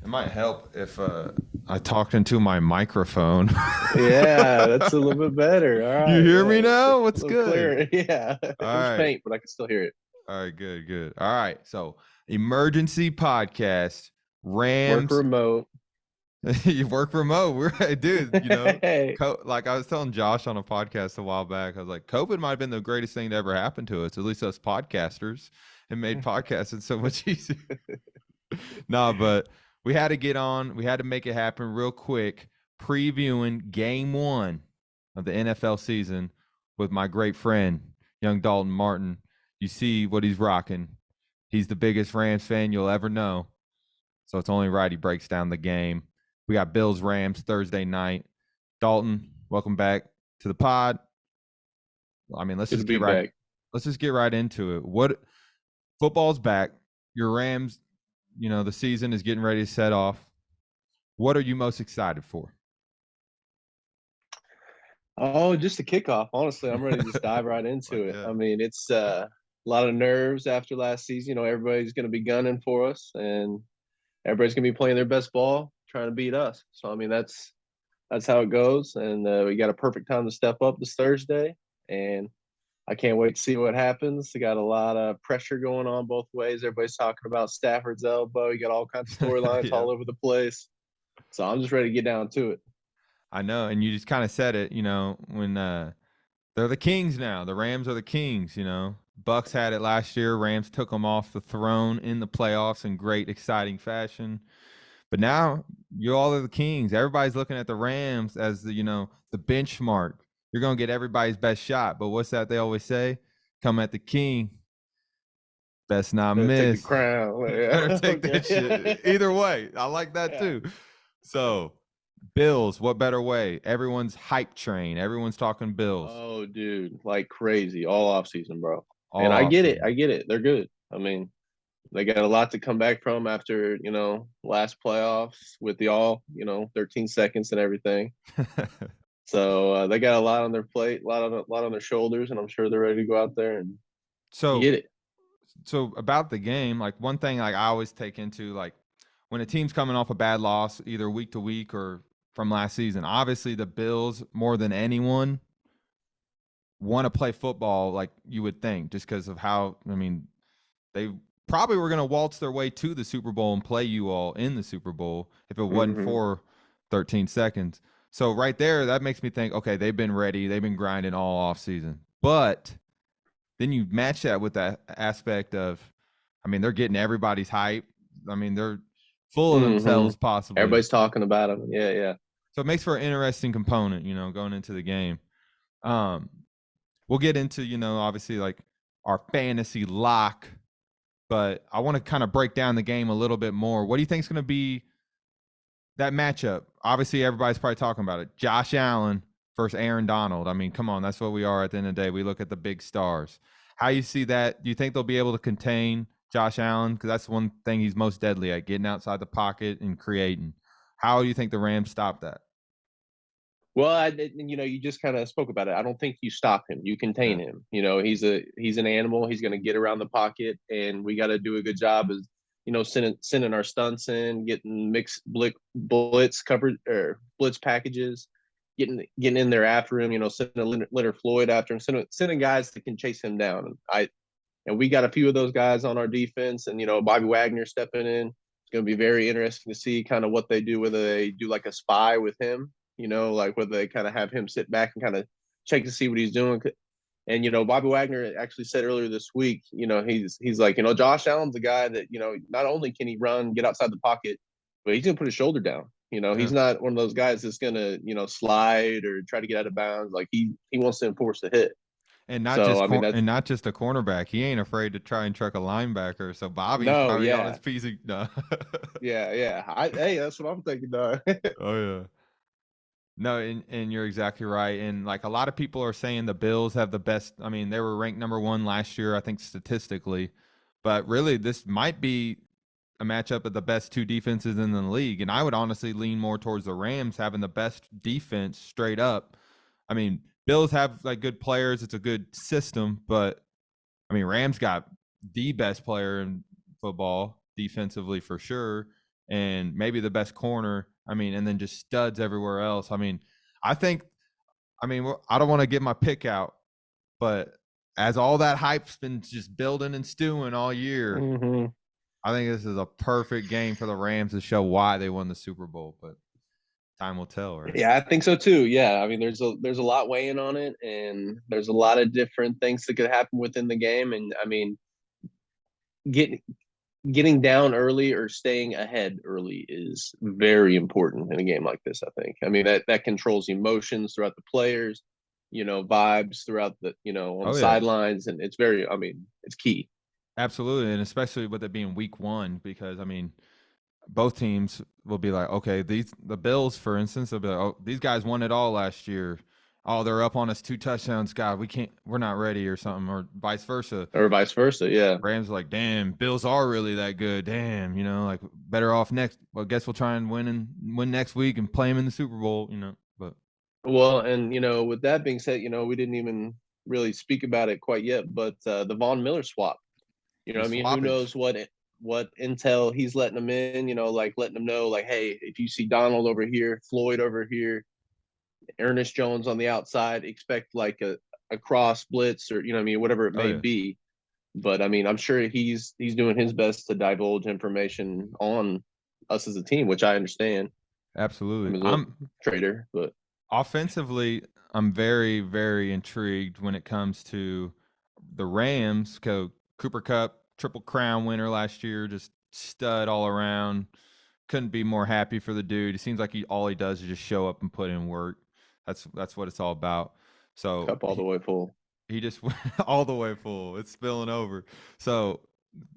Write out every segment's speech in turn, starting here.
It might help if I talked into my microphone. Yeah, that's a little bit better. All You right, hear me yeah, a now? What's little good? clearer. Yeah, All it was right. faint, but I can still hear it. All right, good, good. All right. So, emergency podcast. Work Rams. remote. You work remote. Dude, Hey, like I was telling Josh on a podcast a while back, I was like, COVID might have been the greatest thing to ever happen to us, at least us podcasters. It made podcasting so much easier. No, but we had to get on. We had to make it happen real quick. Previewing game one of the NFL season with my great friend, young Dalton Martin. You see what he's rocking. He's the biggest Rams fan you'll ever know. So it's only right he breaks down the game. We got Bills Rams Thursday night. Dalton, welcome back to the pod. I mean, good to be back. let's just get right into it. What football's back. Your Rams, the season is getting ready to set off. What are you most excited for? Oh, just a kickoff. Honestly, I'm ready to just dive right into it. Yeah. I mean, it's a lot of nerves after last season. Everybody's going to be gunning for us, and everybody's going to be playing their best ball, trying to beat us. So, I mean, that's how it goes. And we got a perfect time to step up this Thursday, and I can't wait to see what happens. We got a lot of pressure going on both ways. Everybody's talking about Stafford's elbow. You got all kinds of storylines Yeah. all over the place. So I'm just ready to get down to it. I know. And you just kind of said it, when they're the Kings now. The Rams are the Kings. Bucks had it last year. Rams took them off the throne in the playoffs in great, exciting fashion. But now you all are the Kings. Everybody's looking at the Rams as the benchmark. You're gonna get everybody's best shot. But what's that they always say? Come at the king, best not Better take the miss. crown. Better take that Okay. shit. Either way, I like that Yeah. too. So, Bills, what better way? Everyone's hype train. Everyone's talking Bills Oh, dude, like crazy all off season, bro. And all I off get it. I season. get it. They're good. I mean, they got a lot to come back from after, last playoffs with the 13 seconds and everything. So they got a lot on their plate, a lot on their shoulders, and I'm sure they're ready to go out there and so get it. so about the game, like one thing like I always take into like when a team's coming off a bad loss, either week to week or from last season, obviously the Bills more than anyone want to play football like you would think, just because of how they probably were going to waltz their way to the Super Bowl and play you all in the Super Bowl if it wasn't Hmm. for 13 seconds. So right there, that makes me think, okay, they've been ready, they've been grinding all off season. But then you match that with that aspect of, they're getting everybody's hype. They're full of Hmm. themselves possibly. Everybody's talking about him. Yeah, yeah. So it makes for an interesting component, going into the game. Um, we'll get into, obviously like our fantasy lock, but I want to kind of break down the game a little bit more. What do you think is going to be that matchup? Obviously, everybody's probably talking about it. Josh Allen versus Aaron Donald. I mean, come on, that's what we are at the end of the day. We look at the big stars. How you see that? Do you think they'll be able to contain Josh Allen? Because that's one thing he's most deadly at, getting outside the pocket and creating. How do you think the Rams stop that? Well, you just kind of spoke about it. I don't think you stop him. You contain Yeah. him. He's an animal. He's going to get around the pocket, and we got to do a good job as sending our stunts in, getting mixed blitz covered or blitz packages, getting in there after him. Sending Leonard Floyd after him, sending guys that can chase him down. And we got a few of those guys on our defense, and Bobby Wagner stepping in. It's going to be very interesting to see kind of what they do, whether they do like a spy with him, like whether they kind of have him sit back and kind of check to see what he's doing. And Bobby Wagner actually said earlier this week, he's like, Josh Allen's a guy that not only can he run, get outside the pocket, but he's gonna put his shoulder down. Yeah. He's not one of those guys that's gonna slide or try to get out of bounds. Like he wants to enforce the hit. And not So just I mean that's and not just a cornerback. He ain't afraid to try and truck a linebacker. So Bobby's no, probably on his yeah, piece. No. yeah. Hey, that's what I'm thinking, dog. Oh yeah. No, and you're exactly right. And like a lot of people are saying the Bills have the best. They were ranked number one last year, I think statistically. But really, this might be a matchup of the best two defenses in the league. And I would honestly lean more towards the Rams having the best defense straight up. Bills have like good players, it's a good system, but Rams got the best player in football defensively for sure. and maybe the best corner. I mean, and then just studs everywhere else. I mean, I think, I mean, I don't want to get my pick out, but as all that hype's been just building and stewing all year, I think this is a perfect game for the Rams to show why they won the Super Bowl. But time will tell, right? Yeah, I think so too. Yeah, I mean, there's a lot weighing on it, and there's a lot of different things that could happen within the game. And I mean, getting getting down early or staying ahead early is very important in a game like this. I think. I mean, that controls emotions throughout the players, vibes throughout the on the Oh yeah, sidelines, and it's very. I mean, it's key. absolutely, and especially with it being Week 1, because I mean, both teams will be like, okay, the Bills, for instance, they'll be like, oh, these guys won it all last year. Oh, they're up on us 2 touchdowns. God, we're not ready, or something, or vice versa. Or vice versa. Yeah. Rams are like, damn, Bills are really that good. Damn, like better off next. Well, I guess we'll try and win next week and play them in the Super Bowl. But Well, and with that being said, we didn't even really speak about it quite yet, but the Von Miller swap. the I mean, who swappage. knows what intel he's letting them in, like letting them know, like, hey, if you see Donald over here, Floyd over here, Ernest Jones on the outside, expect like a cross blitz or I mean, whatever it Oh may yeah, be. But I mean, I'm sure he's doing his best to divulge information on us as a team, which I understand. absolutely. I'm a I'm trader, but offensively, I'm very, very intrigued when it comes to the Rams. Cooper Cup, Triple Crown winner last year, just stud all around. Couldn't be more happy for the dude. It seems like all he does is just show up and put in work. That's what it's all about. So cup all the way full. he just went all the way full. It's spilling over. So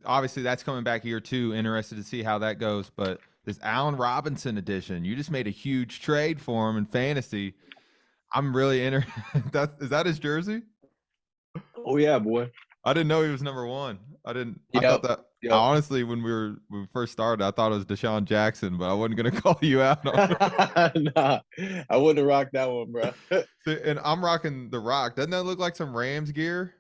obviously that's coming back here too. Interested to see how that goes. But this Allen Robinson edition, you just made a huge trade for him in fantasy. I'm really interested. Is that his jersey? Oh yeah, boy. I didn't know he was number 1. I didn't. I thought Yep. that. Yep. Honestly, when we first started, I thought it was Deshaun Jackson, but I wasn't gonna call you out on it. Nah, I wouldn't have rocked that one, bro. See, and I'm rocking the Rock. Doesn't that look like some Rams gear?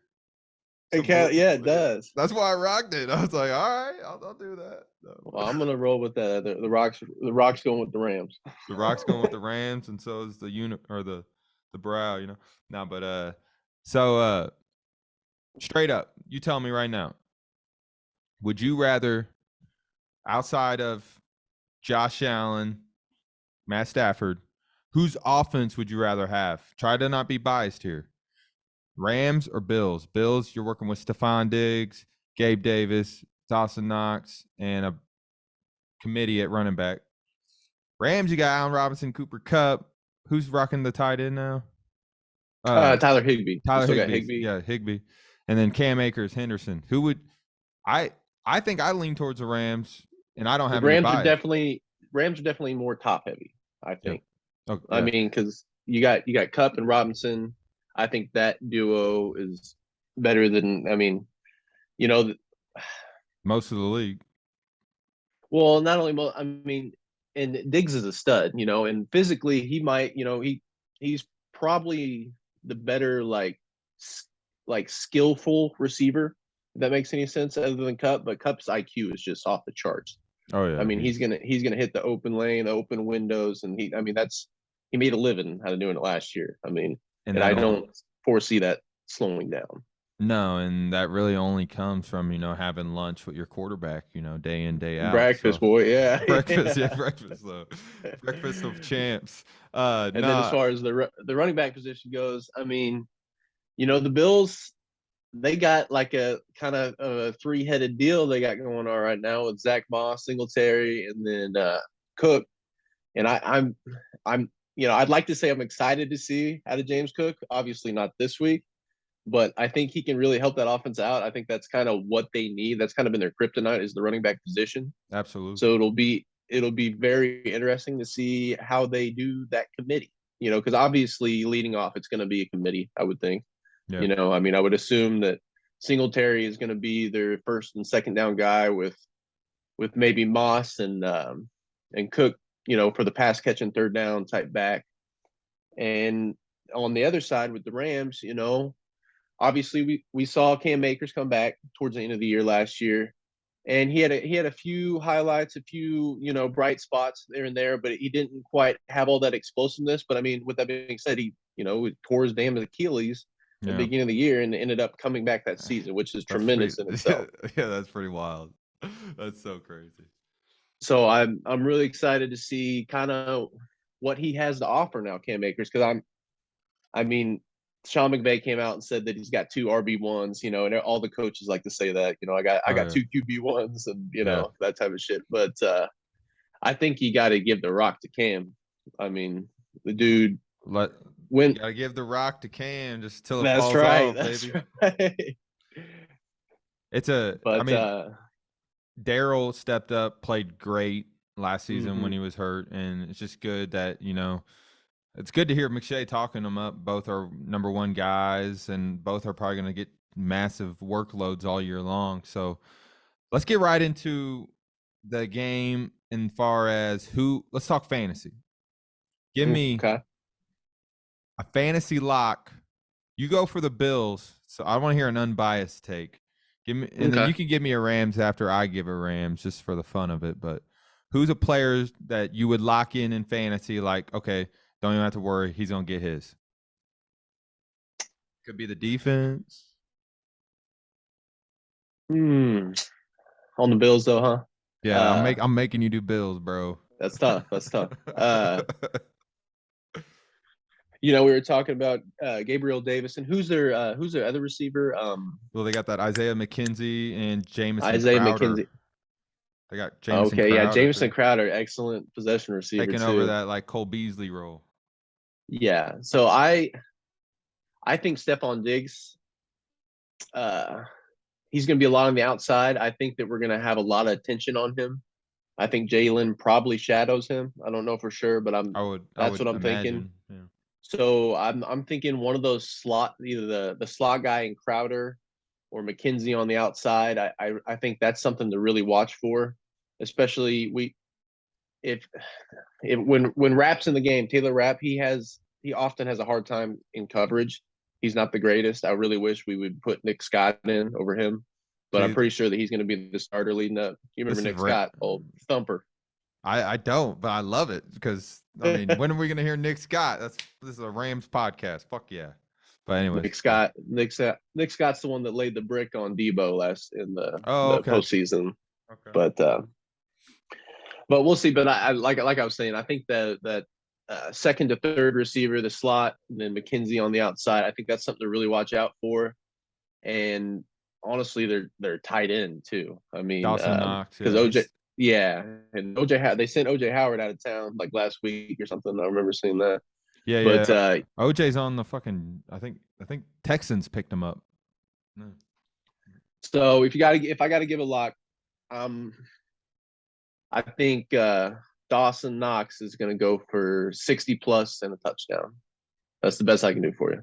It Some blue. yeah, it does. That's why I rocked it. I was like, all right, I'll do that. Well, I'm gonna roll with that. The Rock's going with the Rams. The Rock's going with the Rams, and so is the unit or the Brow. Now, but so straight up, you tell me right now, would you rather, outside of Josh Allen, Matt Stafford, whose offense would you rather have? Try to not be biased here. Rams or Bills? Bills, you're working with Stephon Diggs, Gabe Davis, Dawson Knox, and a committee at running back. Rams, you got Allen Robinson, Cooper Cup. Who's rocking the tight end now? Tyler Higbee. We Tyler still got Higbee. Higbee. Yeah, Higbee. And then Cam Akers, Henderson. Who would I I think I lean towards the Rams, and I don't The have any bias. Rams are definitely more top heavy. I Yeah. think. Oh, I yeah. mean, because you got Cup and Robinson. I think that duo is better than. I mean, you know, Most of the league. well, not only. I mean, and Diggs is a stud. And physically he might. He's probably the better like skillful receiver. If that makes any sense, other than Cup, but Cup's IQ is just off the charts. Oh I yeah, mean, he's gonna hit the open lane, the open windows, and I mean, he made a living out of doing it last year. I mean, and and that I don't don't foresee that slowing down. no, and that really only comes from having lunch with your quarterback, day in day out. Breakfast, So boy, yeah, breakfast, yeah, yeah. breakfast, breakfast of champs. And then as Nah, far as the running back position goes, I mean, the Bills, they got like a kind of a three-headed deal they got going on right now with Zach Moss, Singletary, and then Cook. And I'm I'd like to say I'm excited to see out of James Cook. Obviously not this week, but I think he can really help that offense out. I think that's kind of what they need. That's kind of been their kryptonite is the running back position. absolutely. So it'll be very interesting to see how they do that committee. Because obviously leading off, it's going to be a committee. I would think. Yeah. I mean, I would assume that Singletary is going to be their first and second down guy with maybe Moss and Cook, for the pass catching third down type back. And on the other side with the Rams, obviously we saw Cam Akers come back towards the end of the year last year. and he had a few highlights, a few bright spots there and there, but he didn't quite have all that explosiveness. But I mean, with that being said, he tore his damn Achilles at the Yeah, beginning of the year and ended up coming back that season, which is that's pretty. tremendous in itself. Yeah, that's pretty wild. That's so crazy. So I'm really excited to see kind of what he has to offer now, Cam Akers, because I mean, Sean McVay came out and said that he's got two RB1s, and all the coaches like to say that, I Oh got yeah, two QB1s and yeah. that type of shit. But I think you got to give the rock to Cam. I mean, the dude Let you went. gotta give the rock to Cam just till it That's falls right. off, That's baby. right. It's a. I But mean, Daryl stepped up, played great last season when mhm. he was hurt, and it's just good that it's good to hear McShay talking them up. Both are number one guys, and both are probably going to get massive workloads all year long. So let's get right into the game. In far as who, let's talk fantasy. Give me Okay. a fantasy lock. You go for the Bills, so I want to hear an unbiased take. Give me, and then Okay. you can give me a Rams after I give a Rams, just for the fun of it. But who's a player that you would lock in fantasy? Like, okay, don't even have to worry, he's gonna get his. Could be the defense. Hmm. On the Bills though, huh? Yeah, Uh, I'm making you do Bills, bro. that's tough. That's tough. We were talking about Gabriel Davis and who's their other receiver? Well, they got that Isaiah McKenzie and Jamison Isaiah Crowder. McKenzie. They got Jamison Okay, yeah, Crowder Jameson too, Crowder, excellent possession receiver taking over too. that like Cole Beasley role. Yeah, so I think Stephon Diggs, uh, he's going to be a lot on the outside. I think that we're going to have a lot of attention on him. I think Jalen probably shadows him. I don't know for sure, but I that's would what I'm thinking. imagine. Yeah. So I'm thinking one of those either the slot guy in Crowder or McKenzie on the outside. I think that's something to really watch for, especially if when Rapp's in the game, Taylor Rapp, he often has a hard time in coverage. He's not the greatest. I really wish we would put Nick Scott in over him, but I'm See, pretty sure that he's going to be the starter leading up. You remember this is Nick Scott, old thumper. I don't, but I love it because I mean, when are we gonna hear Nick Scott? This is a Rams podcast. Fuck yeah. But anyways, Nick Scott's the one that laid the brick on Debo last in the oh the okay, postseason. okay. But we'll see. But I like I was saying, I think that second to third receiver, the slot, and then McKenzie on the outside. I think that's something to really watch out for. And honestly, they're tight end too. I mean, Dawson Knox, because yeah, OJ, yeah, and they sent OJ Howard out of town like last week or something. I remember seeing that. But yeah. OJ's on the fucking. I think Texans picked him up. No. so if I got to give a lock, um, I think Dawson Knox is going to go for 60 plus and a touchdown. That's the best I can do for you.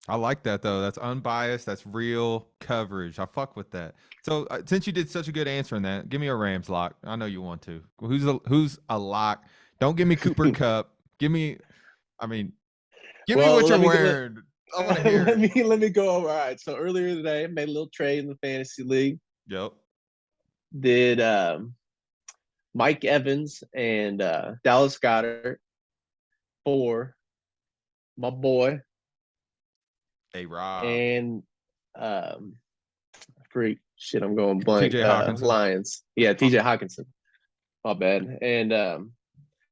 I like that though. That's unbiased. That's real coverage. I fuck with that. So since you did such a good answer in that, give me a Rams lock. I know you want to. Who's a lock? Don't give me Cooper Cup. Give me. I mean, give me Well, what you're wearing. I want to hear it. let me go over. All right. So earlier today, I made a little trade in the fantasy league. Yep. Did Mike Evans and Dallas Goddard for my boy Hey Rob. and freak shit. I'm going blank. TJ Hawkinson. Lions. Yeah, TJ Hawkinson. My bad. And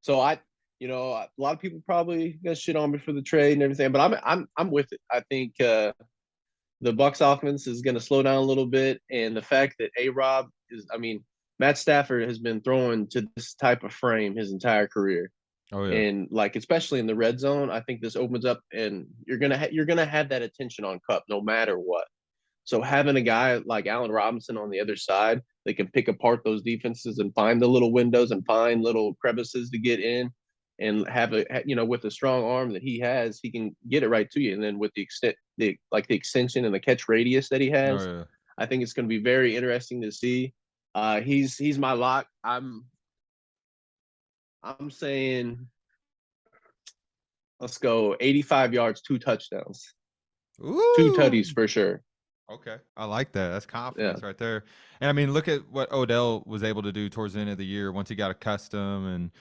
so a lot of people probably gonna shit on me for the trade and everything, but I'm with it. I think the Bucks offense is going to slow down a little bit, and the fact that A-Rob I mean, Matt Stafford has been throwing to this type of frame his entire career, Oh yeah. and like especially in the red zone, I think this opens up, and you're gonna have that attention on Cup no matter what. So having a guy like Allen Robinson on the other side that can pick apart those defenses and find the little windows and find little crevices to get in and have with a strong arm that he has, he can get it right to you. And then with the extension and the catch radius that he Oh has, yeah. I think it's going to be very interesting to see. He's my lock. I'm saying let's go 85 yards, two touchdowns, two tutties Ooh. for sure. Okay. I like that. That's Yeah. confidence right there. And I mean, look at what Odell was able to do towards the end of the year once he got accustomed and,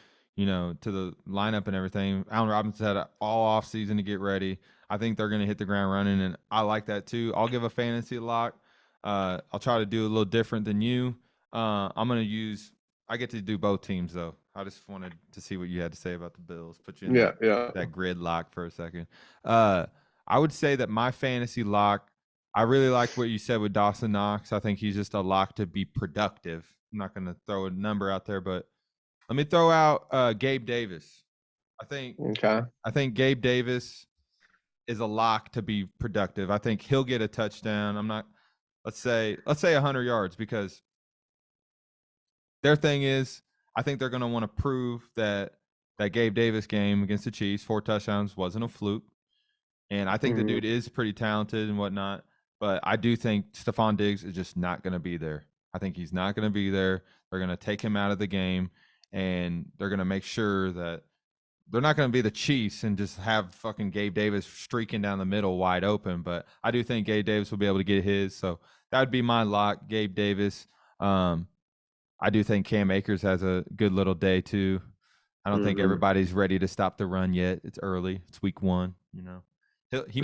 to the lineup and everything. Allen Robinson had all off season to get ready. I think they're going to hit the ground running, and I like that too. I'll give a fantasy lock. I'll try to do a little different than you. I'm going to use. I get to do both teams though. I just wanted to see what you had to say about the Bills. Put you in Yeah. that Yeah. that grid lock for a second. I would say that my fantasy lock. I really like what you said with Dawson Knox. I think he's just a lock to be productive. I'm not going to throw a number out there, but let me throw out Gabe Davis. I think Okay. I think Gabe Davis is a lock to be productive. I think he'll get a touchdown. I'm not. Let's say 100 yards because their thing is I think they're going to want to prove that Gabe Davis game against the Chiefs, 4 touchdowns, wasn't a fluke. And I think the dude is pretty talented and whatnot. But I do think Stephon Diggs is just not going to be there. I think he's not going to be there. They're going to take him out of the game, and they're going to make sure that they're not going to be the Chiefs and just have fucking Gabe Davis streaking down the middle wide open. But I do think Gabe Davis will be able to get his. So that would be my lock, Gabe Davis. I do think Cam Akers has a good little day too. I don't think everybody's ready to stop the run yet. It's early. It's week 1. He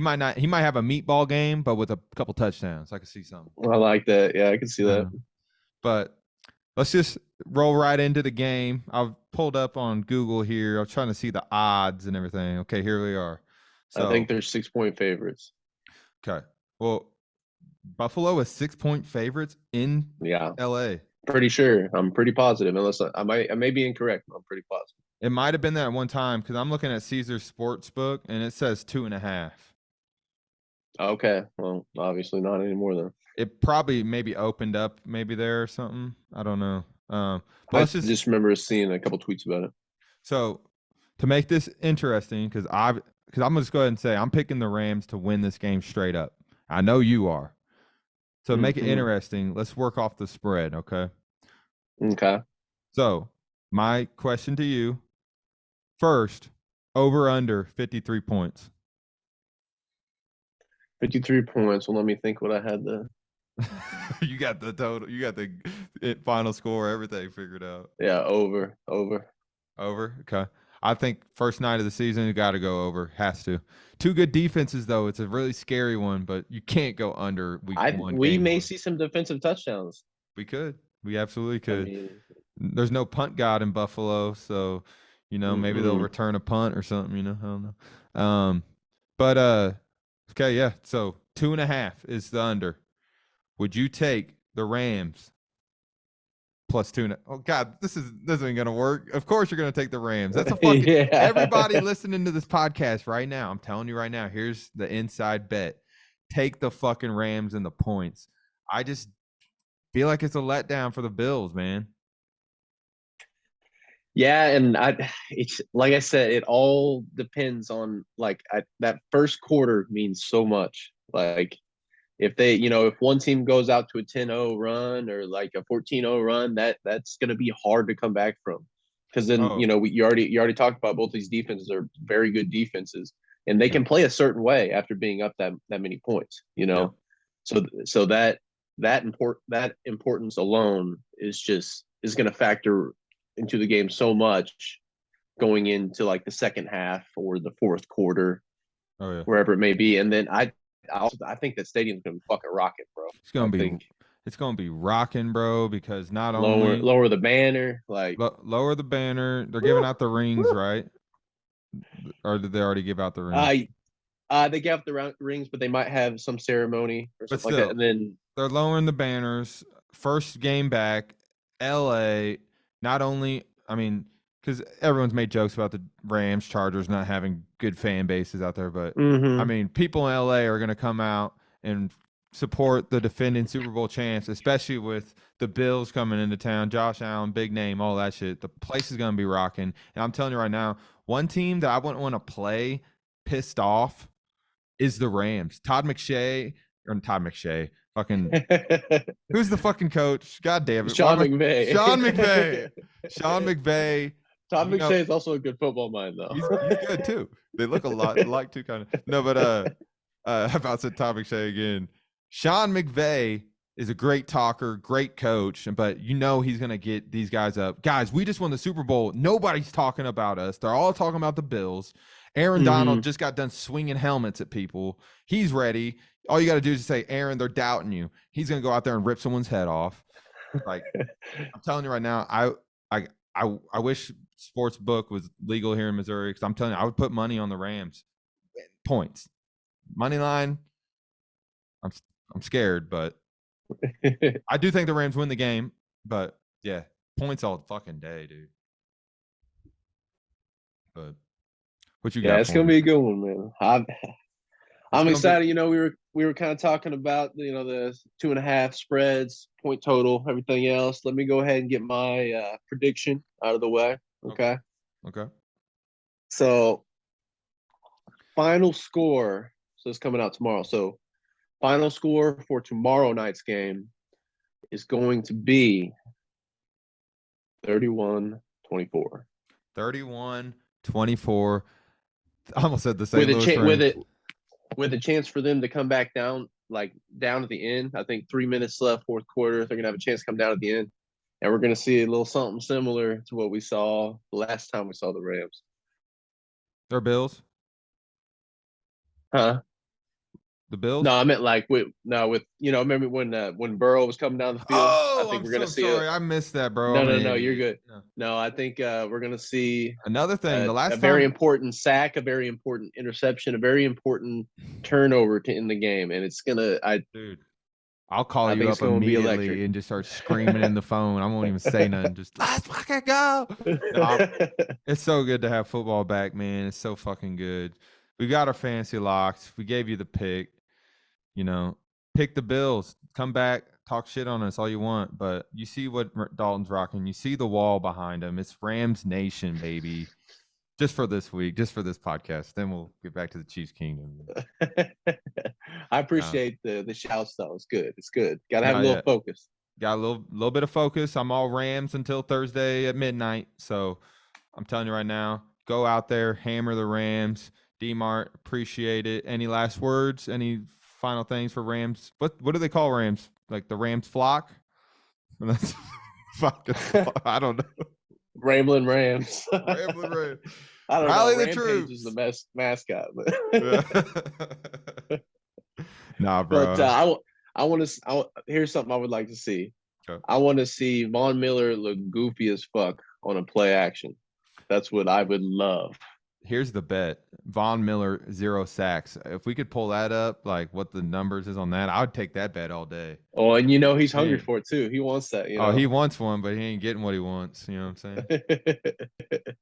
might not. He might have a meatball game, but with a couple touchdowns. I could see something. I like that. Yeah, I can see that. But let's just roll right into the game. I've pulled up on Google here. I'm trying to see the odds and everything. Okay, here we are. So I think they're 6-point favorites. Okay. Well, Buffalo is 6-point favorites in LA. Pretty sure. I'm pretty positive. Unless I may be incorrect. I'm pretty positive. It might have been that one time because I'm looking at Caesar's Sportsbook and it says 2.5. Okay. Well, obviously not anymore then. It probably maybe opened up maybe there or something. I don't know. But I just remember seeing a couple tweets about it. So to make this interesting, because I'm gonna just go ahead and say I'm picking the Rams to win this game straight up. I know you are. So to make it interesting, let's work off the spread, okay? Okay. So my question to you first, over under 53 points. 53 points. Well, let me think what I had there. You got the total. You got the final score, everything figured out. Yeah, over. Okay. I think first night of the season, you got to go over. Has to. 2 good defenses, though. It's a really scary one, but you can't go under week 1. We may see some defensive touchdowns. We could. We absolutely could. I mean, there's no punt god in Buffalo, so maybe they'll return a punt or something. I don't know. But okay, yeah. So 2.5 is the under. Would you take the Rams plus 2? Oh God, this isn't gonna work. Of course you're gonna take the Rams. That's a fucking everybody listening to this podcast right now. I'm telling you right now. Here's the inside bet: take the fucking Rams and the points. I just feel like it's a letdown for the Bills, man. Yeah, and it's like I said, it all depends on that first quarter means so much. Like if they, if one team goes out to a 10-0 run or like a 14-0 run, that's going to be hard to come back from. Because then, you already talked about both these defenses are very good defenses, and they can play a certain way after being up that many points. So that importance alone is going to factor into the game so much going into like the second half or the fourth quarter, wherever it may be. And then I think that stadium's gonna be fucking rocking, bro. It's gonna be rocking, bro, because not only lower the banner, lower the banner. They're giving out the rings, right? Or did they already give out the rings? They gave out the rings, but they might have some ceremony or something like that. And then they're lowering the banners. First game back, LA. Not only, I mean, because everyone's made jokes about the Rams, Chargers not having good fan bases out there, but I mean, people in LA are going to come out and support the defending Super Bowl champs, especially with the Bills coming into town. Josh Allen, big name, all that shit. The place is going to be rocking. And I'm telling you right now, one team that I wouldn't want to play pissed off is the Rams. Todd McShay. Fucking who's the fucking coach? God damn it. Sean McVay. Sean McVay. Todd McShay is also a good football mind, though. He's good too. They look a lot alike too, kind of. No, but About the topic say again. Sean McVay is a great talker, great coach, but you know he's going to get these guys up. Guys, we just won the Super Bowl. Nobody's talking about us. They're all talking about the Bills. Aaron Donald just got done swinging helmets at people. He's ready. All you got to do is just say, Aaron, they're doubting you. He's going to go out there and rip someone's head off. Like, I'm telling you right now, I wish sports book was legal here in Missouri, because I'm telling you, I would put money on the Rams. Points. Money line. I'm scared, but I do think the Rams win the game. But yeah, points all fucking day, dude. But what you got? Yeah, it's gonna be a good one, man. I'm excited. You know, we were kind of talking about the 2.5 spreads, point total, everything else. Let me go ahead and get my prediction out of the way. Okay. Okay. So final score. So it's coming out tomorrow. So final score for tomorrow night's game is going to be 31-24. 31-24. I almost said the St. Louis Rams. With a chance for them to come back down, down at the end. I think 3 minutes left, fourth quarter. They're gonna have a chance to come down at the end, and we're gonna see a little something similar to what we saw the last time we saw the Rams. They're Bills. Huh? The Bills? No, I meant remember when Burrow was coming down the field? Oh, I'm so sorry. I missed that, bro. No, you're good. No, I think we're gonna see another thing. The last a very important sack, a very important interception, a very important turnover in the game, and it's gonna. Dude, I'll call you up immediately and just start screaming in the phone. I won't even say nothing. Just let's fucking go. It's so good to have football back, man. It's so fucking good. We got our fantasy locks. We gave you the pick. Pick the Bills. Come back, talk shit on us all you want. But you see what Dalton's rocking. You see the wall behind him. It's Rams Nation, baby. Just for this week, just for this podcast. Then we'll get back to the Chiefs Kingdom. I appreciate the shouts, though. It's good. It's good. Got to have a little focus. Got a little bit of focus. I'm all Rams until Thursday at midnight. So I'm telling you right now, go out there, hammer the Rams. D-Mart, appreciate it. Any last words? Any final things for Rams? What do they call Rams? Like the Rams flock? That's fucking I don't know. Rambling Rams. Rambling Rams. I don't Rally know. the Rampage troops. is the best mascot. Nah, bro. But I want to. Here's something I would like to see. Okay. I want to see Von Miller look goofy as fuck on a play action. That's what I would love. Here's the bet. Von Miller, 0 sacks. If we could pull that up, like what the numbers is on that, I would take that bet all day. Oh, and he's hungry for it too. He wants that. Oh, he wants one, but he ain't getting what he wants. You know what I'm saying?